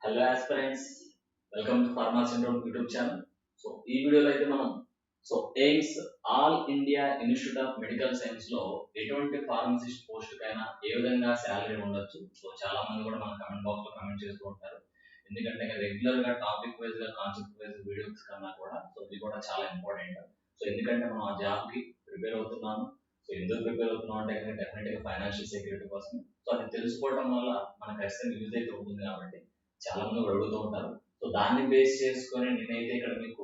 Hello aspirants, welcome to pharma syndrome YouTube channel. So ఈ వీడియోలో అయితే మనం AIIMS all India institute of medical science లో ఎటువంటి ఫార్మసిస్ట్ పోస్ట్ కైనా ఏ విధంగా శాలరీ ఉండొచ్చు. సో చాలా మంది కూడా మన కమెంట్ బాక్స్ లో కమెంట్ చేస్తూ ఉంటారు. ఎందుకంటే రెగ్యులర్ గా టాపిక్ వైజ్ గా కాన్సెప్ట్ వైజ్ వీడియోస్ కన్నా కూడా ఇది కూడా చాలా ఇంపార్టెంట్. ఎందుకంటే మనం ఆ జాబ్ కి ప్రిపేర్ అవుతున్నాము. ఎందుకు ప్రిపేర్ అవుతున్నాం అంటే డెఫినెట్ గా ఫైనాన్షియల్ సెక్యూరిటీ కోసం. అది తెలుసుకోవడం వల్ల మనకు ఖచ్చితంగా యూజ్ అయితే ఉంటుంది కాబట్టి చాలా మంది అడుగుతూ ఉంటారు. దాన్ని బేస్ చేసుకొని నేనైతే ఇక్కడ మీకు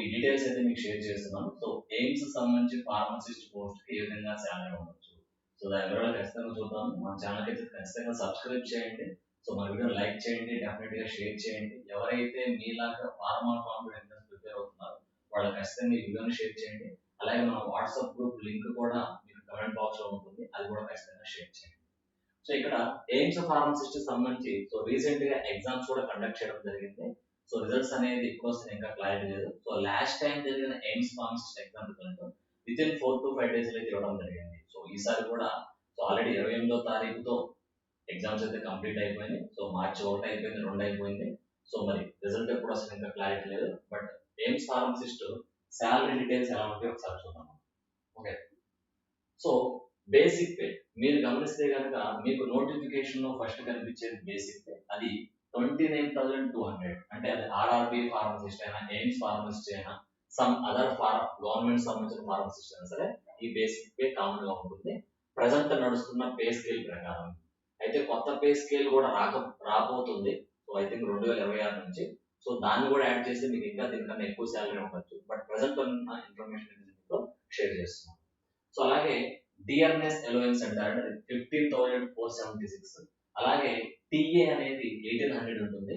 ఈ డీటెయిల్స్ అయితే మీకు షేర్ చేస్తున్నాను. ఎయిమ్స్ సంబంధించి ఫార్మసిస్ట్ పోస్ట్ కి ఏ విధంగా శాలరీ ఉండొచ్చు. దాని వివరాలు ఖచ్చితంగా చూద్దాము. మన ఛానల్ అయితే ఖచ్చితంగా సబ్స్క్రైబ్ చేయండి. మన వీడియో లైక్ చేయండి, డెఫినెట్ గా షేర్ చేయండి. ఎవరైతే మీలాగా ఫార్మా కాంపిటెంట్ ప్రిపేర్ అవుతున్నారో వాళ్ళు ఖచ్చితంగా ఈ వీడియోని షేర్ చేయండి. అలాగే మన వాట్సాప్ గ్రూప్ లింక్ కూడా మీకు కమెంట్ బాక్స్ లో ఉంటుంది, అది కూడా ఖచ్చితంగా షేర్ చేయండి. ఇక్కడ ఎయిమ్స్ ఫార్మసిస్ట్ సంబంధించి రీసెంట్ గా ఎగ్జామ్స్ కూడా కండక్ట్ చేయడం జరిగింది. రిజల్ట్స్ అనేది ఇప్పుడు వస్తుంది, ఇంకా క్లారిటీ లేదు. లాస్ట్ టైం జరిగిన AIIMS pharmacist exam result with in 4 to 5 days అయితే ఇవ్వడం జరిగింది. ఈసారి కూడా ఆల్రెడీ 28వ తారీఖుతో ఎగ్జామ్స్ అయితే కంప్లీట్ అయిపోయింది. మార్చి 1 అయిపోయింది, 2 అయిపోయింది. మరి రిజల్ట్ ఎప్పుడు వస్తుంది ఇంకా క్లారిటీ లేదు. But AIIMS pharmacist salary details ఎలా ఉంటాయో ఒకసారి చూద్దాం. ఓకే, బేసిక్ పే మీరు గమనిస్తే కనుక మీకు నోటిఫికేషన్ లో ఫస్ట్ కనిపించేది బేసిక్ పే. అది 29,200. అంటే అది ఆర్ఆర్బి ఫార్మసిస్ట్ అయినా, ఎయిమ్స్ ఫార్మసిస్ట్ అయినా, సమ్ అదర్ గవర్నమెంట్ సంబంధించిన ఫార్మసిస్ట్ అయినా సరే ఈ బేసిక్ పే కామన్ గా ఉంటుంది. ప్రజెంట్ నడుస్తున్న పే స్కేల్ ప్రకారం అయితే కొత్త పే స్కేల్ కూడా రాబోతుంది. ఐ థింక్ 2026 నుంచి. దాన్ని కూడా యాడ్ చేస్తే మీకు ఇంకా దీనికన్నా ఎక్కువ శాలరీ ఉండొచ్చు. బట్ ప్రజెంట్ ఉన్న ఇన్ఫర్మేషన్ షేర్ చేస్తున్నాం. అలాగే డిఆర్ఎస్ అలవెన్స్ అంటారు, 15,476. అలాగే టిఏ అనేది 1,800 ఉంటుంది.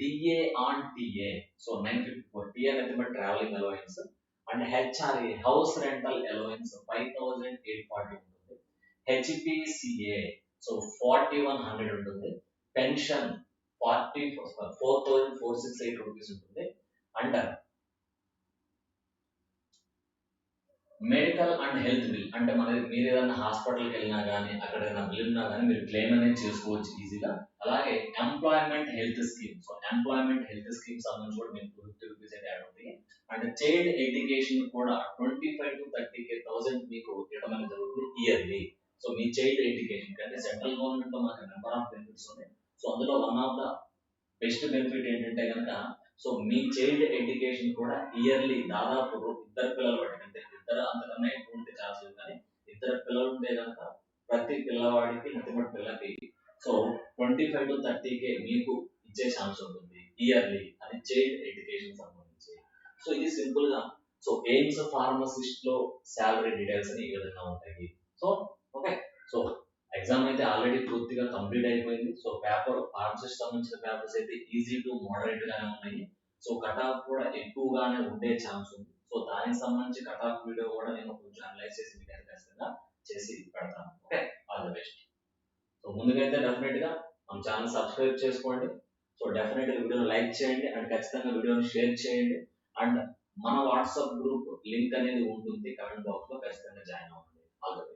DA on TA 954. టిఏ అనేది travelling allowance. And HRA house rental allowance 5,840 ఉంటుంది. హెచ్పిసిఏ 4,100 ఉంటుంది. పెన్షన్ 4,468 రూపీస్ ఉంటుంది. And medical and health bill అంటే మీరు ఏదైనా హాస్పిటల్కి వెళ్ళినా కానీ అక్కడ ఏదైనా బిల్ ఉన్నా కానీ మీరు క్లెయిమ్ అనేది చేసుకోవచ్చు ఈజీగా. అలాగే employment health scheme, employment health scheme సంబంధించి కూడా మీకు 50 రూపీస్ అయితే యాడ్ అవుతాయి. అండ్ చైల్డ్ ఎడ్యుకేషన్ కూడా 25,000 to 30,000 మీకు ఇవ్వడం అనేది జరుగుతుంది ఇయర్లీ. మీ చైల్డ్ ఎడ్యుకేషన్ అంటే సెంట్రల్ గవర్నమెంట్ లో మనకు నెంబర్ ఆఫ్ బెనిఫిట్స్ ఉన్నాయి. అందులో one of the best benefit ఏంటంటే కనుక మీ చైల్డ్ ఎడ్యుకేషన్ కూడా ఇయర్లీ దాదాపు ఇద్దరు పిల్లలు పట్టినంటే, ఇద్దరు అంతకన్నా ఎక్కువ ఉంటే ఛాన్స్ లేదు, కానీ ఇద్దరు పిల్లలు ఉంటే కనుక ప్రతి పిల్లవాడికి పిల్లకి 25 to 30K మీకు ఇచ్చే ఛాన్స్ ఉంటుంది ఇయర్లీ. అది చైల్డ్ ఎడ్యుకేషన్ సంబంధించి. ఇది సింపుల్ గా ఎయిమ్స్ ఫార్మసిస్ట్ లో శాలరీ డీటెయిల్స్ అని ఈ విధంగా ఉంటాయి. ఓకే, ఎగ్జామ్ అయితే ఆల్రెడీ పూర్తిగా కంప్లీట్ అయిపోయింది. పేపర్ ఫార్మసిస్ట్ సంబంధించిన పేపర్స్ అయితే ఈజీ టు మోడరేట్ గానే ఉన్నాయి. కట్ ఆఫ్ కూడా ఎక్కువగానే ఉండే ఛాన్స్ ఉంది. దానికి సంబంధించి కట్ ఆఫ్ వీడియో కూడా నేను కొంచెం అనలైజ్ చేసి మీకు ఖచ్చితంగా చేసి పెడతాను. Okay, all the best. ముందుగా అయితే డెఫినెట్ గా మన ఛానల్ సబ్స్క్రైబ్ చేసుకోండి. డెఫినెట్ గా వీడియోని లైక్ చేయండి అండ్ ఖచ్చితంగా వీడియోని షేర్ చేయండి. అండ్ మన వాట్సాప్ గ్రూప్ లింక్ అనేది ఉంటుంది కమెంట్ బాక్స్ లో, ఖచ్చితంగా జాయిన్ అవ్వండి. All the best.